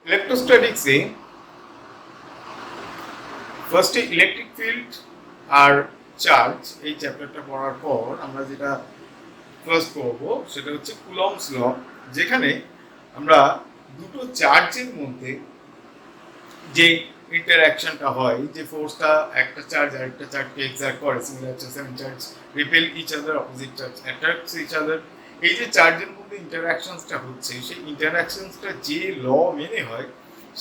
ইলেকট্রোস্ট্যাটিক্সে ফার্স্টে electric field আর charge এই চ্যাপ্টারটা পড়ার পর আমরা যেটা ফার্স্ট পড়বো সেটা হচ্ছে কুলম্বস ল, যেখানে আমরা দুটো চার্জের মধ্যে যে ইন্টারঅ্যাকশনটা হয়, যে ফোর্সটা একটা চার্জ আর একটা চার্জকে এক্সার্ট করে, similar charge same charge repel each other, opposite charge attracts each other, এই যে চার্জের মধ্যে ইন্টারঅ্যাকশনসটা হচ্ছে, সেই ইন্টারঅ্যাকশনসটা যে ল মেনে হয়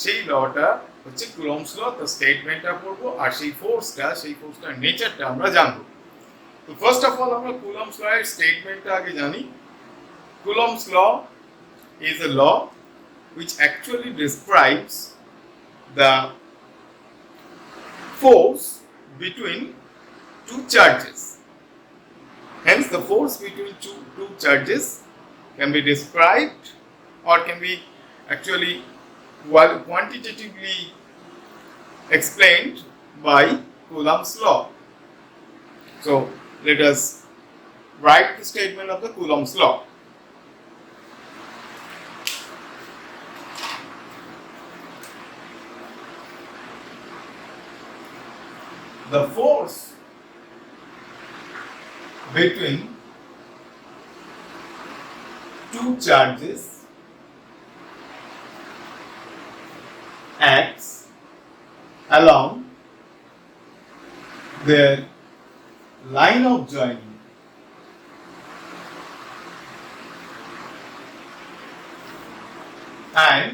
সেই লটা হচ্ছে কুলম্বস ল। তো স্টেটমেন্টটা পড়বো আর সেই ফোর্সটার নেচারটা আমরা জানবো। তো ফার্স্ট অফ অল আমরা কুলম্বস ল এর স্টেটমেন্টটা আগে জানি। Coulomb's law is a law which actually describes the force between two charges. Hence, the force between two charges can be described or can be actually quantitatively explained by Coulomb's law. So, let us write the statement of the Coulomb's law. The force between two charges acts along their line of joining and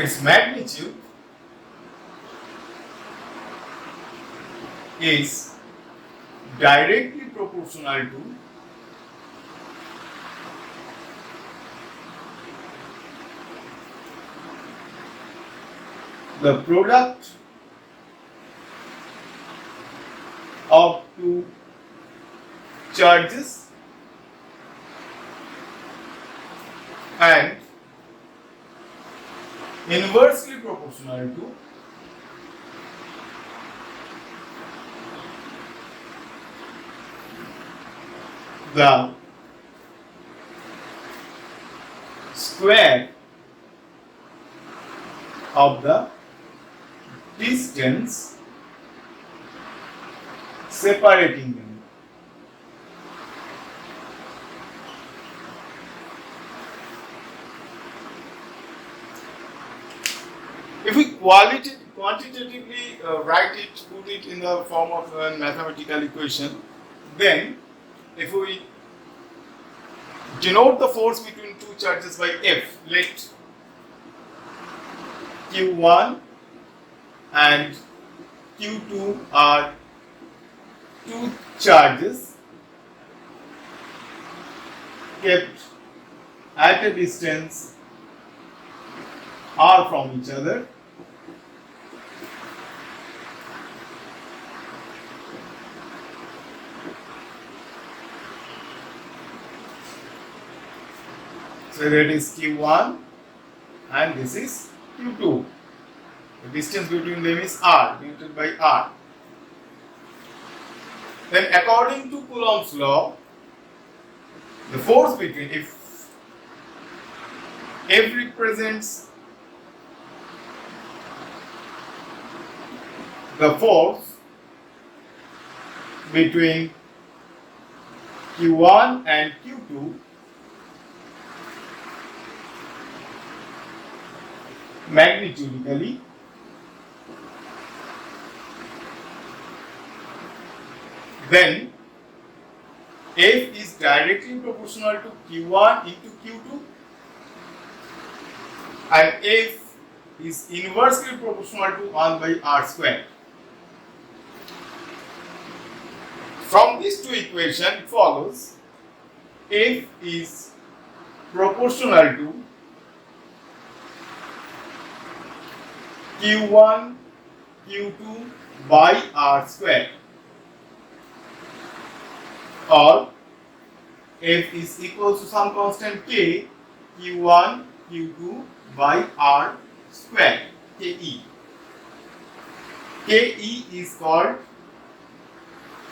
its magnitude is directly proportional to the product of two charges and inversely proportional to the square of the distance separating them. If we quantitatively write it, put it in the form of a mathematical equation, then if we denote the force between two charges by F, let Q1 and Q2 are two charges kept at a distance r from each other. So that is Q1 and this is Q2. The distance between them is r, denoted by r. Then according to Coulomb's law, the force between, if F represents the force between Q1 and Q2, magnitudically, then F is directly proportional to Q1 into Q2 and F is inversely proportional to 1 by r square. From these two equations it follows F is proportional to Q1 Q2 by r square, or F is equal to some constant K, Q1 Q2 by r square, Ke. Ke is called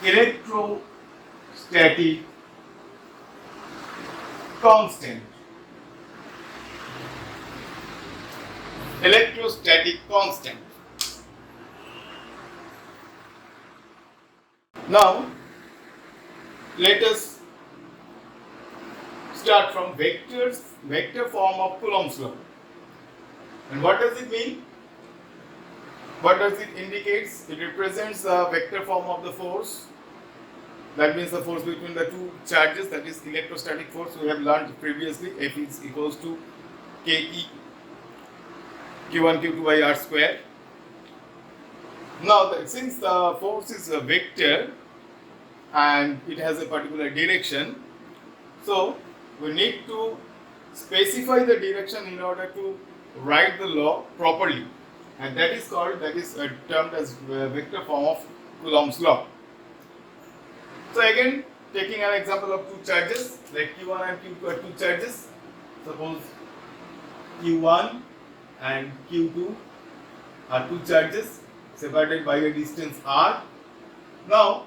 electrostatic constant. electrostatic constant. Now, let us start from vector form of Coulomb's law. And what does it mean? What does it indicate? It represents the vector form of the force. That means the force between the two charges, that is electrostatic force. We have learned previously, F is equals to Ke Q1 Q2 by R square. Now, since the force is a vector and it has a particular direction, so we need to specify the direction in order to write the law properly, and that is termed as vector form of Coulomb's law. So again, taking an example of two charges, like Q1 and Q2 are two charges. Suppose Q1 and Q2 are two charges separated by a distance r. Now,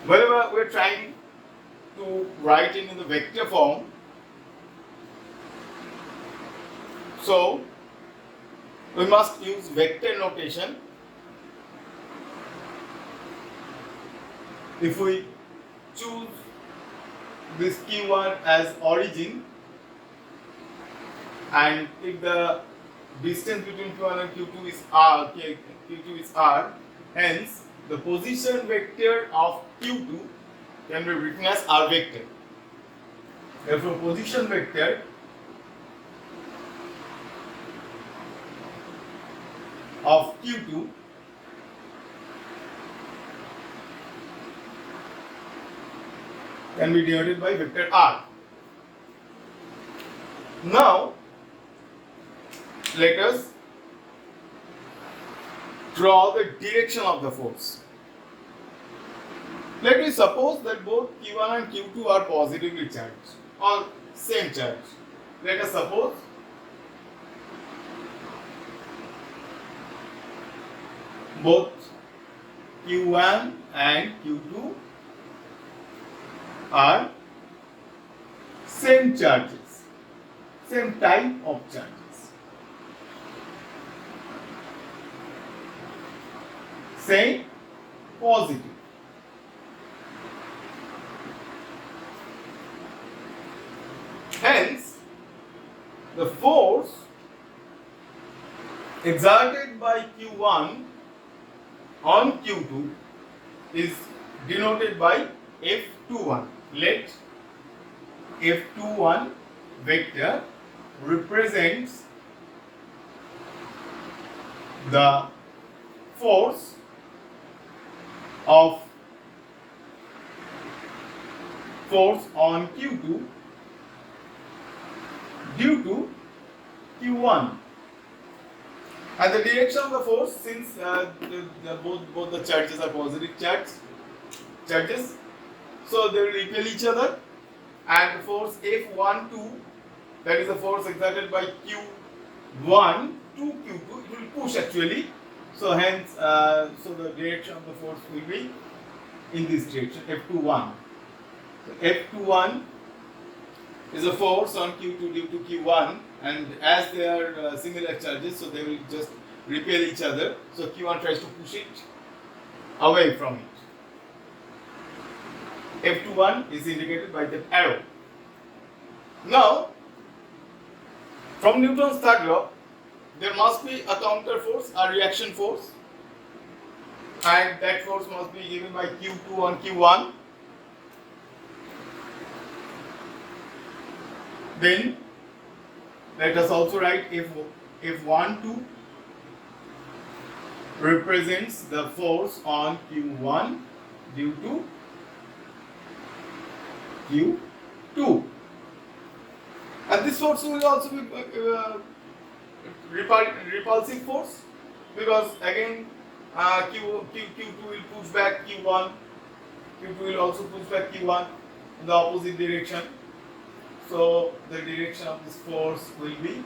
whenever we are trying to write it in the vector form, so we must use vector notation. If we choose this Q1 as origin, and if the distance between Q1 and Q2 is r, Q2 is r, hence the position vector of Q2 can be written as r vector. Therefore, position vector of Q2 can be denoted by vector r. Now, let us draw the direction of the force. Let me suppose that both Q1 and Q2 are positively charged or same charge. Let us suppose both Q1 and Q2 are same charges, same type of charges. Say positive. Hence, the force exerted by Q1 on Q2 is denoted by F21. Let F21 vector represents the force on Q2 due to Q1, and the direction of the force, since both the charges are positive charges, so they will repel each other, and the force F12, that is the force exerted by Q1 to Q2, it will push actually. So hence, so the direction of the force will be in this direction, F21. So F21 is a force on Q2 due to Q1, and as they are similar charges, so they will just repel each other. So Q1 tries to push it away from it. F21 is indicated by that arrow. Now, from Newton's third law, there must be a counter force, a reaction force, and that force must be given by Q2 on Q1. Then let us also write F12 represents the force on Q1 due to Q2, and this force will also be repulsive force, because again Q2 will push back Q1, Q2 will also push back Q1 in the opposite direction. So the direction of this force will be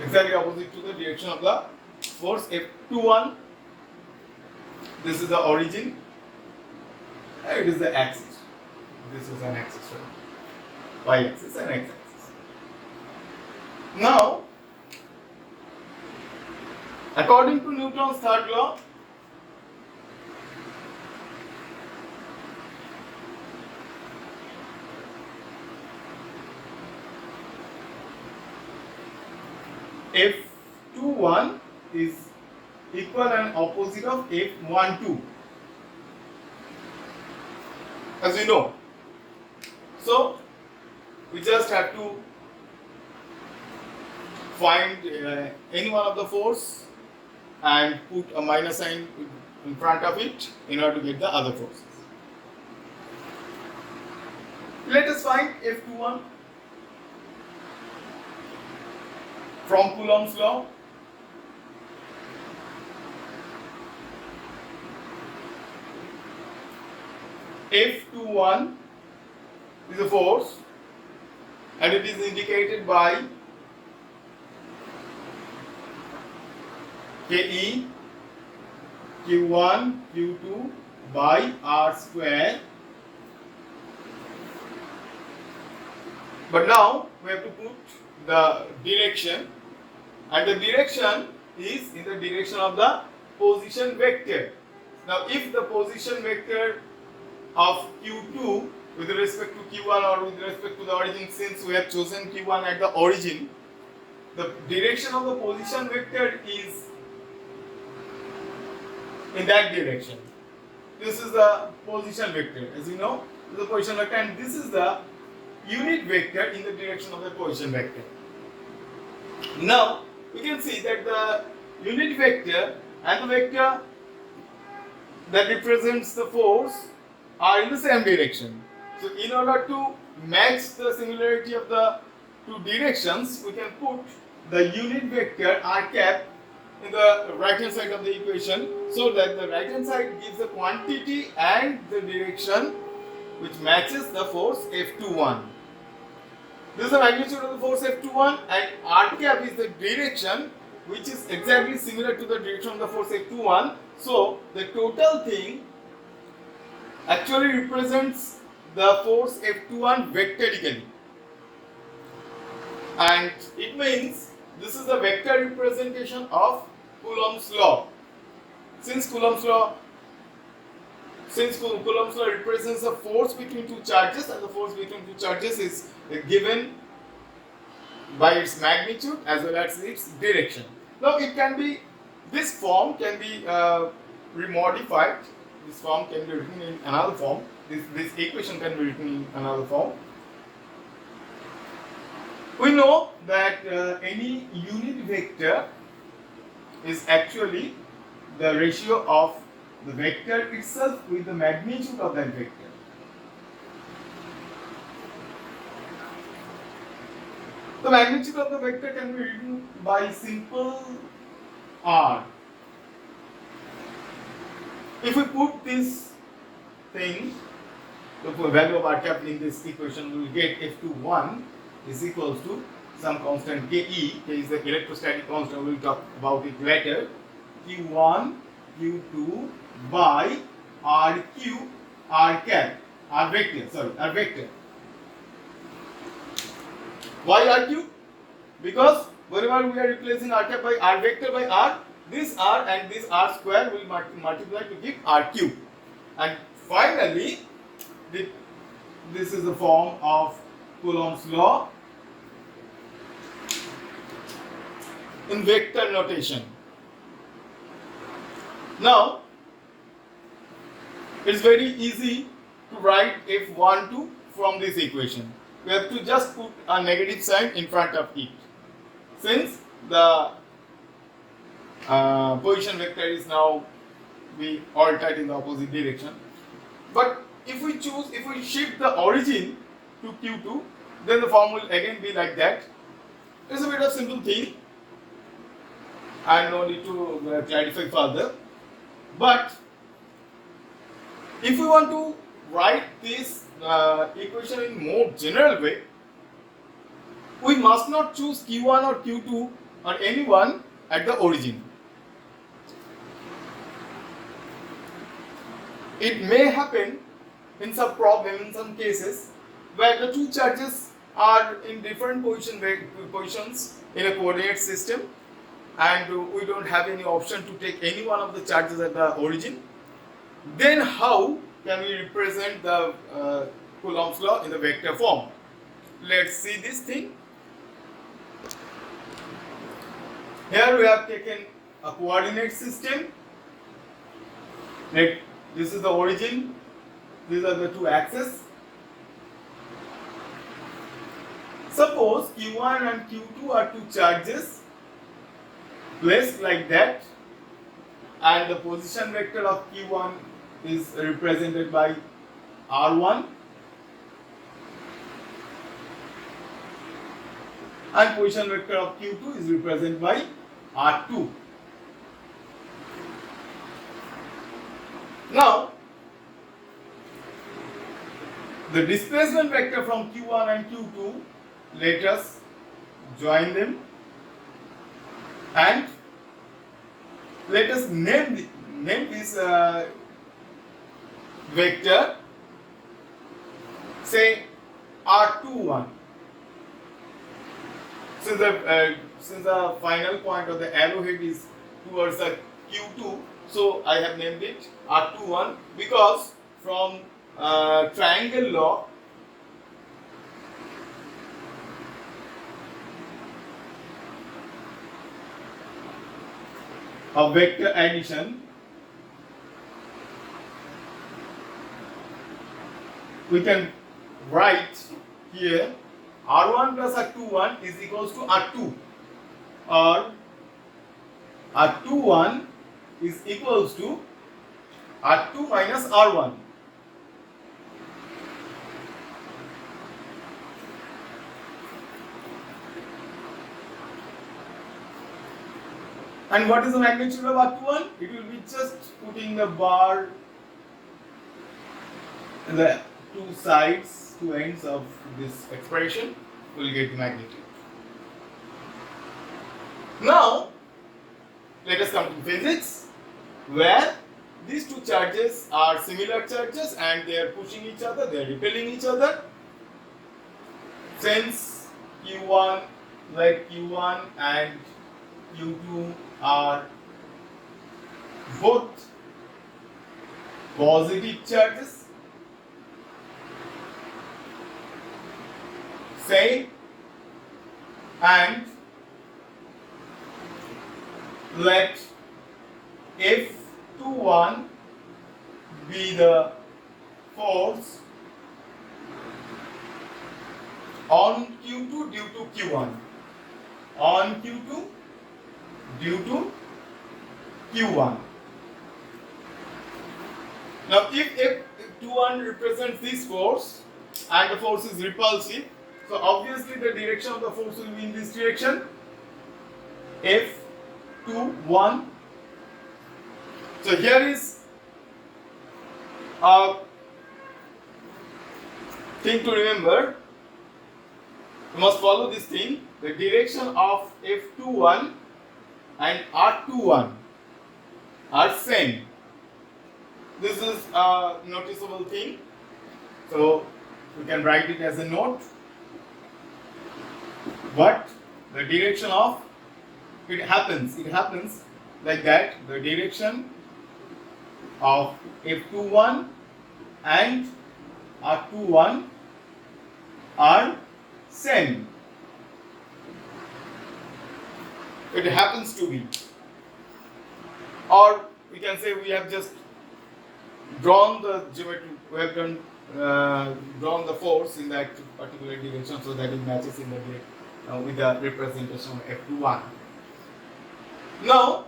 exactly opposite to the direction of the force F21. This is the origin, and it is the axis. This is an axis, right? Y axis and x axis. Now, according to Newton's third law, F21 is equal and opposite of F12, as we know. So we just have to find any one of the force and put a minus sign in front of it in order to get the other forces. Let us find F21 from Coulomb's law. F21 is a force and it is indicated by Ke, Q1, Q2 by R square. But now we have to put the direction, and the direction is in the direction of the position vector. Now if the position vector of Q2 with respect to Q1 or with respect to the origin, since we have chosen Q1 at the origin, the direction of the position vector is in that direction. This is the position vector, as you know, this is the position vector, and this is the unit vector in the direction of the position vector. Now we can see that the unit vector and the vector that represents the force are in the same direction. So in order to match the similarity of the two directions, we can put the unit vector r cap in the right hand side of the equation, so that the right hand side gives the quantity and the direction which matches the force F21. This is the magnitude of the force F21, and r cap is the direction which is exactly similar to the direction of the force F21. So the total thing actually represents the force F21 vectorically, and it means this is the vector representation of Coulomb's law. Since Coulomb's law represents the force between two charges, and the force between two charges is given by its magnitude as well as its direction. Now it can be, this form can be remodified. This form can be written in another form. This equation can be written in another form. We know that any unit vector is actually the ratio of the vector itself with the magnitude of that vector. The magnitude of the vector can be written by simple r. If we put this thing, the value of r cap in this equation, we will get F21 is equals to some constant Ke. K is the electrostatic constant, we will talk about it later. Q1, Q2 by RQ, R cap, R vector. Why RQ? Because whenever we are replacing R cap by R vector by R, this R and this R square will multiply to give RQ. And finally, this is the form of Coulomb's law in vector notation. Now, it's very easy to write F12 from this equation. We have to just put a negative sign in front of it, since the position vector is now be altered in the opposite direction. But if we shift the origin to Q2, then the form will again be like that. It's a bit of simple thing, and no need to clarify further. But if we want to write this equation in more general way, we must not choose Q1 or Q2 or anyone at the origin. It may happen in some cases where the two charges are in different positions in a coordinate system, and we don't have any option to take any one of the charges at the origin, then how can we represent the Coulomb's law in the vector form? Let's see this thing. Here we have taken a coordinate system. This is the origin. These are the two axes. Suppose Q1 and Q2 are two charges placed like that, and the position vector of Q1 is represented by R1 and position vector of Q2 is represented by R2. Now, the displacement vector from Q1 and Q2, let us join them and let us name this vector, say R21. Since the final point of the arrowhead is towards the Q2, so I have named it R21 because from triangle law, of vector addition, we can write here R1 plus R21 is equals to R2, or R21 is equals to R2 minus R1. And what is the magnitude of R21? It will be just putting the bar in the two sides, two ends of this expression, we will get the magnitude. Now, let us come to physics, where these two charges are similar charges and they are pushing each other, they are repelling each other. Since Q1, like Q1 and Q2 are both positive charges, say, and let F21 be the force on Q2 due to Q1, on Q2 due to Q1. Now, if F21 represents this force and the force is repulsive, so obviously the direction of the force will be in this direction, F21. So here is a thing to remember. You must follow this thing. The direction of F21 and R21 are same. This is a noticeable thing. So we can write it as a note. But the direction of it happens like that. The direction of F21 and R21 are same. It happens to be, or we can say we have just drawn the geometry. We have drawn the force in that particular direction, so that it matches in the with the representation of F21. Now,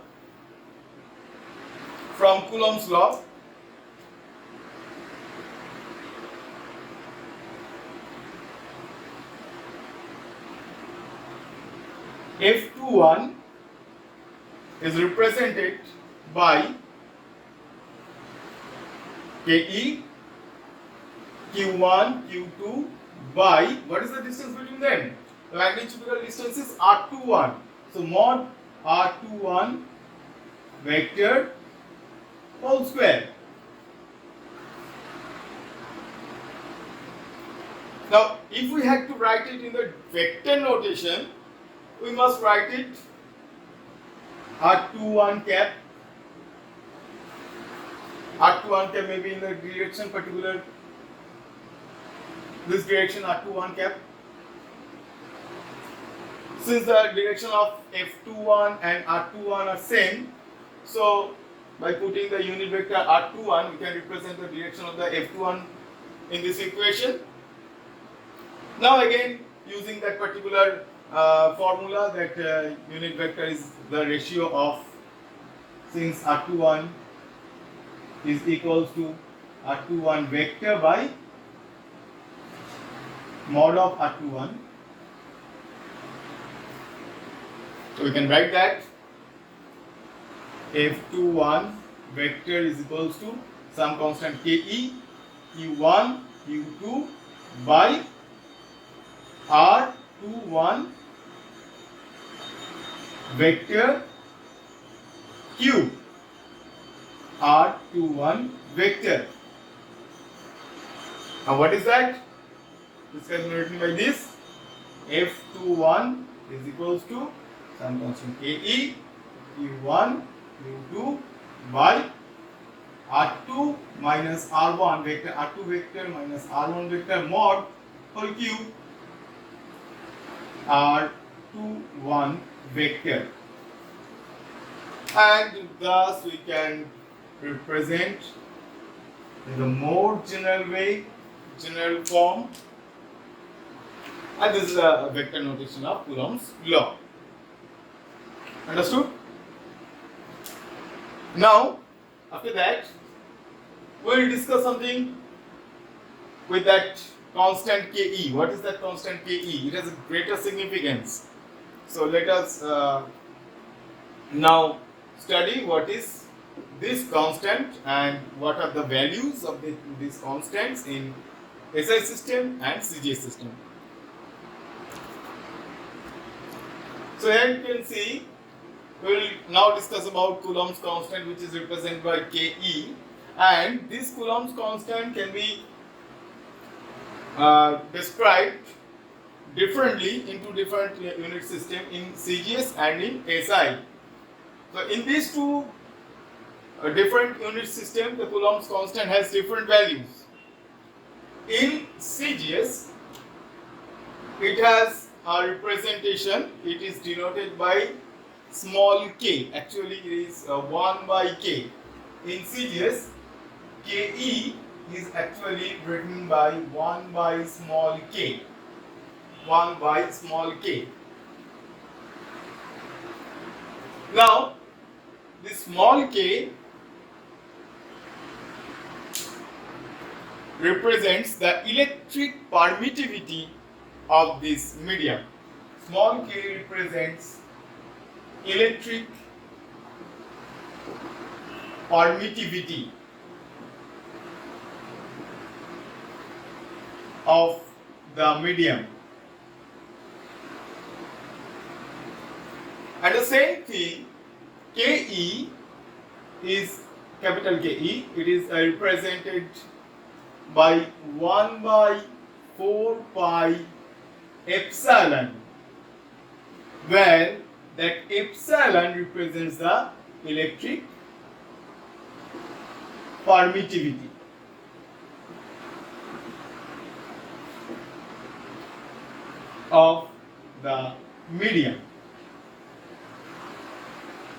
from Coulomb's law, F21 is represented by KE, Q1, Q2 by, what is the distance between them? The magnitudinal distance is R21. So mod R21 vector whole square. Now, if we had to write it in the vector notation, we must write it r21 cap. R21 cap may be in the direction particular, this direction r21 cap. Since the direction of f21 and r21 are same, so by putting the unit vector r21, we can represent the direction of the f21 in this equation. Now again, using that particular formula, that unit vector is the ratio of, since r21 is equals to r21 vector by mod of r21. So we can write that f21 vector is equals to some constant ke, q1, q2 by r21 vector q, r21 vector. Now what is that? This can be written by this: f21 is equals to some constant ke, q1, q2 by r2 minus r1 vector, r2 vector minus r1 vector mod whole cube r21 vector. And thus we can represent in the more general way, general form, and this is a vector notation of Coulomb's law. Understood? Now, after that, we will discuss something with that constant ke. What is that constant ke? It has a greater significance. So let us now study what is this constant and what are the values of these constants in SI system and CGS system. So here you can see, we will now discuss about Coulomb's constant, which is represented by Ke, and this Coulomb's constant can be described differently into different unit system in CGS and in SI. So in these two different unit systems, the Coulomb's constant has different values. In CGS, it has a representation. It is denoted by small k. Actually, it is 1 by k. In CGS, ke is actually written by 1 by small k. 1 by small k. Now, this small k represents the electric permittivity of this medium. Small k represents electric permittivity of the medium. And the same thing, Ke is capital Ke, it is represented by 1 by 4 pi epsilon, where that epsilon represents the electric permittivity. Of the medium.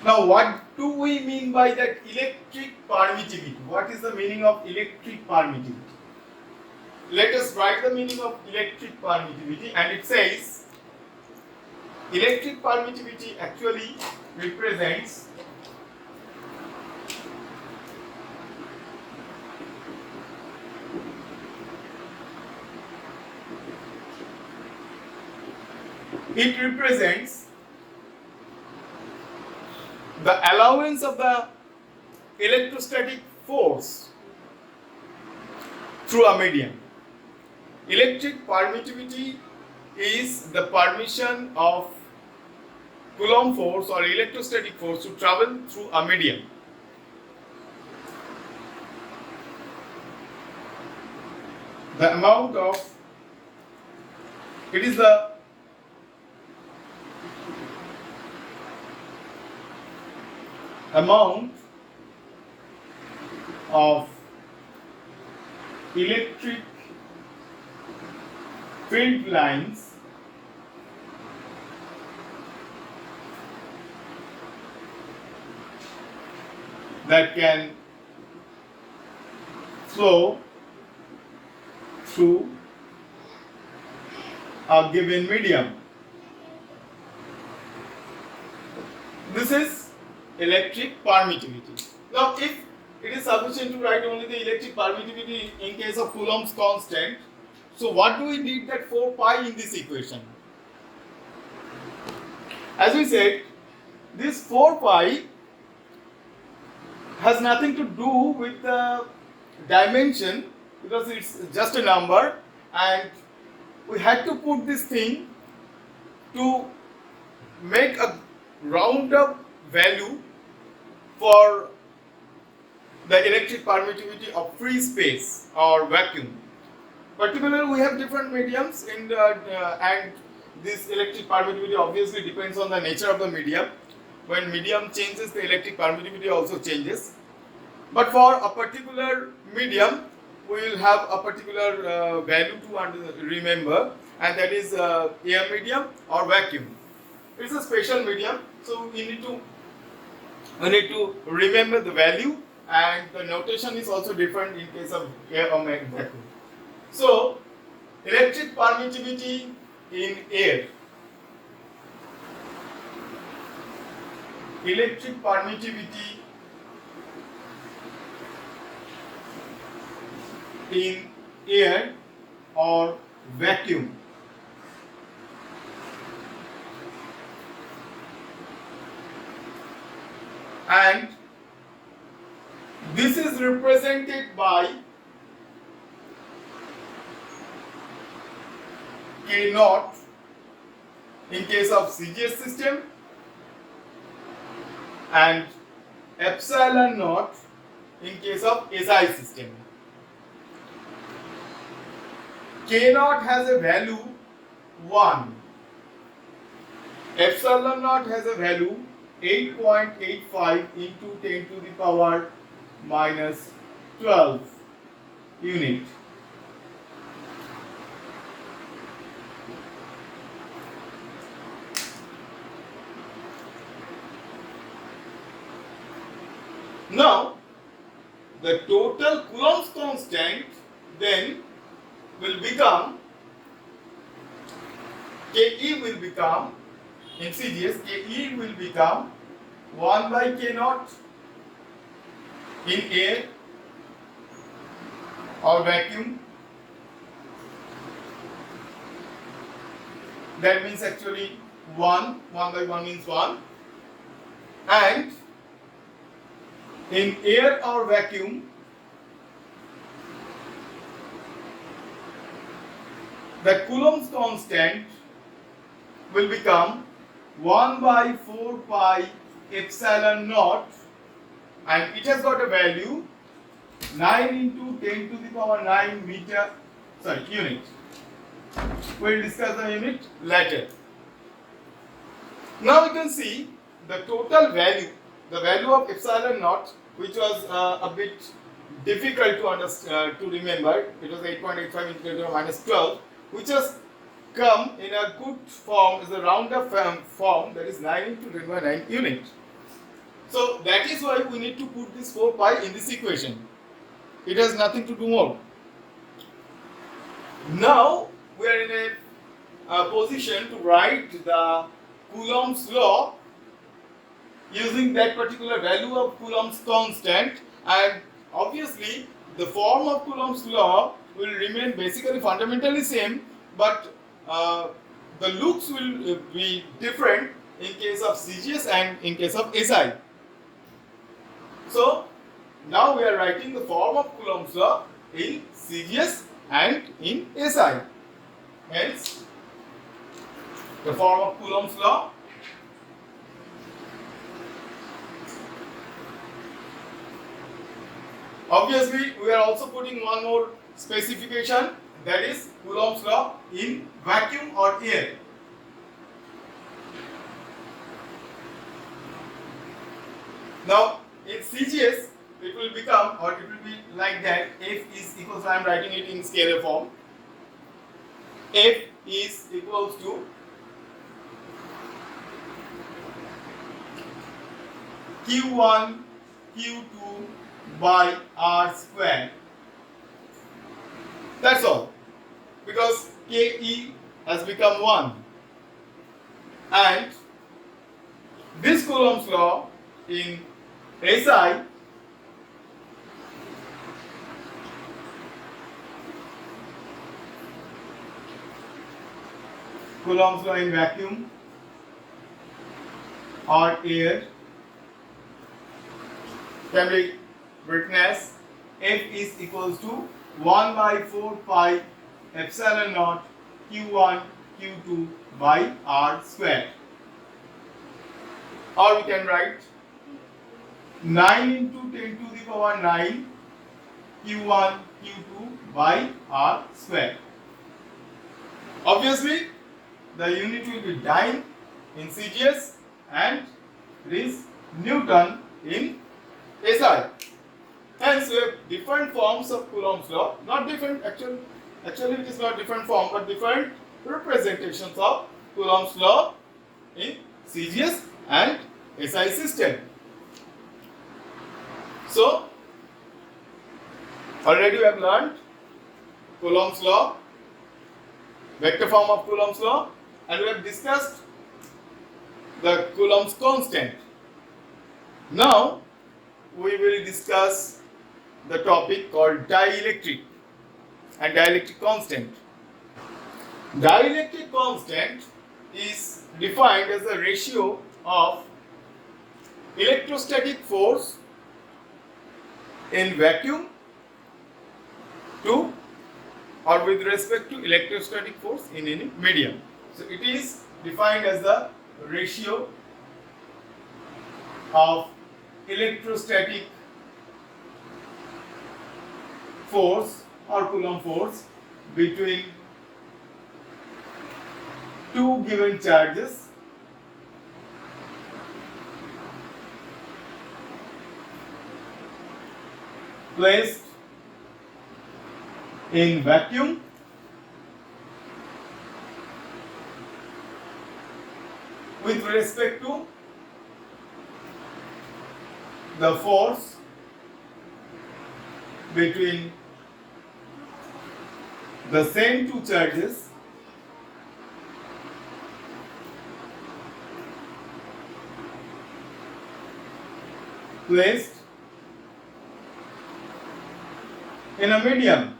Now, what do we mean by that electric permittivity? What is the meaning of electric permittivity? Let us write the meaning of electric permittivity, and it says electric permittivity actually represents the allowance of the electrostatic force through a medium. Electric permittivity is the permission of Coulomb force or electrostatic force to travel through a medium. The amount of It is the amount of electric field lines that can flow through a given medium. This is electric permittivity. Now, if it is sufficient to write only the electric permittivity in case of Coulomb's constant, so what do we need that 4 pi in this equation? As we said, this 4 pi has nothing to do with the dimension because it's just a number, and we had to put this thing to make a round up value for the electric permittivity of free space or vacuum. Particularly, we have different mediums in the, and this electric permittivity obviously depends on the nature of the medium. When medium changes, the electric permittivity also changes. But for a particular medium, we will have a particular value to remember, and that is air medium or vacuum. It's a special medium, so we need to remember the value, and the notation is also different in case of air or vacuum. So, electric permittivity in air. Electric permittivity in air or vacuum. And this is represented by K naught in case of CGS system and epsilon naught in case of SI system. K naught has a value 1. Epsilon naught has a value 8.85 into 10 to the power minus 12 unit. Now, the total Coulomb's constant then will become, Ke will become, in CGS, Ke will become 1 by K naught in air or vacuum. That means actually 1 by 1 means 1. And in air or vacuum, the Coulomb's constant will become 1 by 4 pi epsilon naught, and it has got a value 9 into 10 to the power 9 unit. We'll discuss the unit later. Now you can see the total value, the value of epsilon naught, which was a bit difficult to remember. It was 8.85 into 10 to the minus 12, which has come in a good form, is a round-up form, that is 9 into 10 by 9 unit. So that is why we need to put this 4 pi in this equation. It has nothing to do more. Now we are in a position to write the Coulomb's law using that particular value of Coulomb's constant, and obviously the form of Coulomb's law will remain basically fundamentally same, but the looks will be different in case of CGS and in case of SI. So now we are writing the form of Coulomb's law in CGS and in SI. Hence, the form of Coulomb's law . Obviously, we are also putting one more specification, that is Coulomb's law in vacuum or air. Now in CGS it will become, or it will be like that, F is equals to, I am writing it in scalar form, F is equals to Q1 Q2 by R square. That's all, because Ke has become 1, and this Coulomb's law in SI Coulomb's law in vacuum or air can be written as F is equals to 1 by 4 pi epsilon naught Q1 Q2 by R square. Or we can write 9 into 10 to the power 9 Q1 Q2 by R square. Obviously, the unit will be dyne in CGS and it is Newton in SI. Hence, we have different forms of Coulomb's law. Not different, actually it is not different form, but different representations of Coulomb's law in CGS and SI system. So, already we have learned Coulomb's law, vector form of Coulomb's law, and we have discussed the Coulomb's constant. Now, we will discuss the topic called dielectric and dielectric constant. Dielectric constant is defined as the ratio of electrostatic force in vacuum to, or with respect to, electrostatic force in any medium. So it is defined as the ratio of electrostatic force or Coulomb force between two given charges placed in vacuum with respect to the force between the same two charges placed in a medium.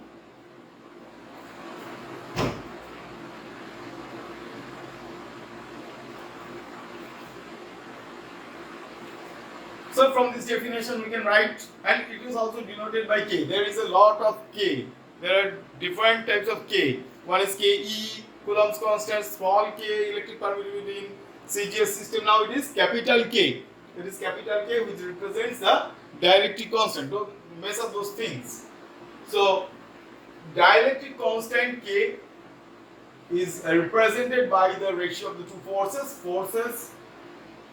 So from this definition we can write, and it is also denoted by K. There is a lot of K. There are different types of K. One is Ke, Coulomb's constant, small k, electric permittivity in CGS system. Now it is capital K. It is capital K which represents the dielectric constant. Don't mess up those things. So dielectric constant K is represented by the ratio of the two forces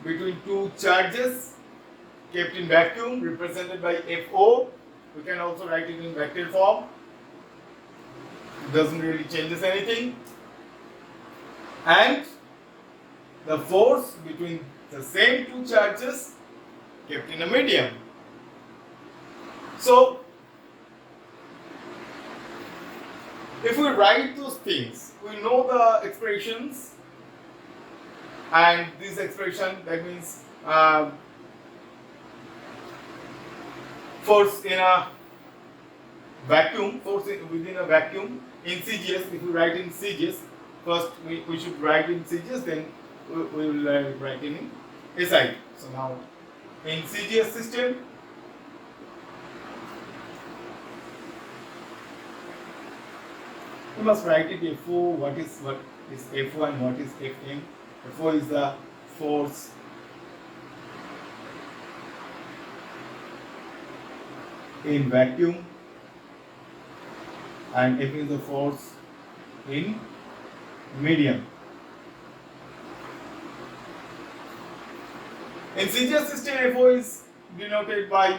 between two charges kept in vacuum, represented by FO. We can also write it in vector form. It doesn't really changes anything. And the force between the same two charges kept in a medium. So, if we write those things, we know the expressions, and this expression, that means force in a vacuum, force within a vacuum in CGS. If we write in CGS, first we should write in CGS, then we will write in SI. So now in CGS system, we must write it FO. What is FO and what is FM? FO is the force in vacuum. and F is the force in medium. In CGS system, FO is denoted by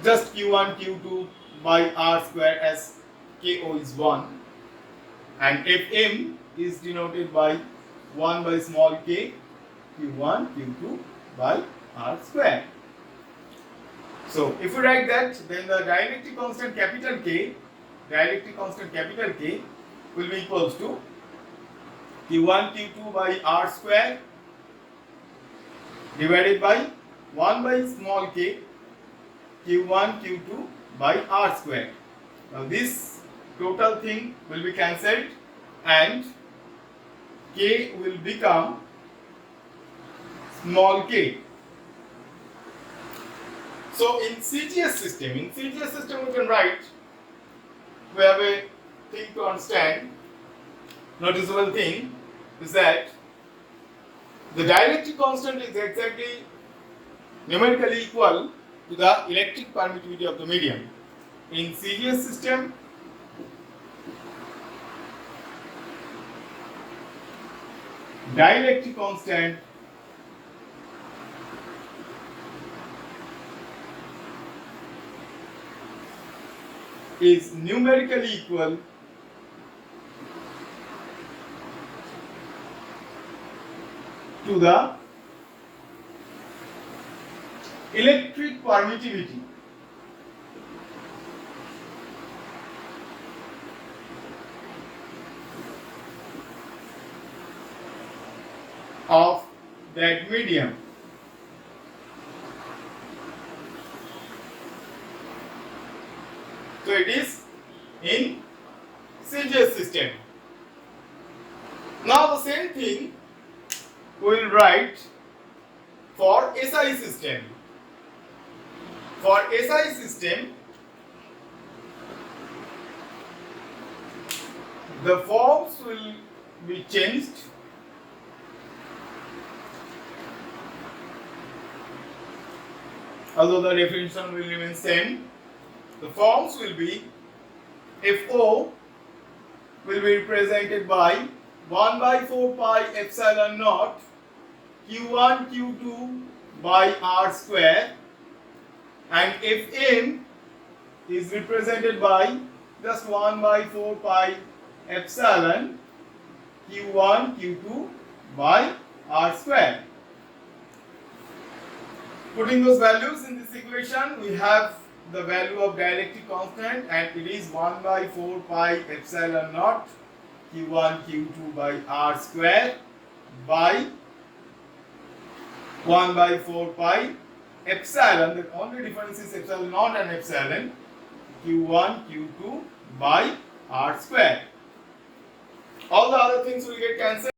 just Q1, Q2 by R square as KO is 1, and Fm is denoted by 1 by small k, Q1, Q2 by R square. So if we write that, then the dielectric constant capital K will be equals to Q1, Q2 by R square divided by 1 by small k, Q1, Q2 by R square. Now this total thing will be cancelled and K will become small k. So in CGS system we can write, we have a thing to understand, noticeable thing is that the dielectric constant is exactly numerically equal to the electric permittivity of the medium. In CGS system, dielectric constant is numerically equal to the electric permittivity of that medium. So it is in CGS system. Now the same thing we will write for SI system. For SI system, the forms will be changed. Although the definition will remain same, the forms will be FO will be represented by 1 by 4 pi epsilon naught Q1 Q2 by R square, and Fm is represented by just 1 by 4 pi epsilon Q1 Q2 by R square. Putting those values in this equation, we have the value of dielectric constant, and it is 1 by 4 pi epsilon naught Q1 Q2 by R square by 1 by 4 pi epsilon, the only difference is epsilon naught and epsilon, Q1 Q2 by R square. All the other things will get cancelled.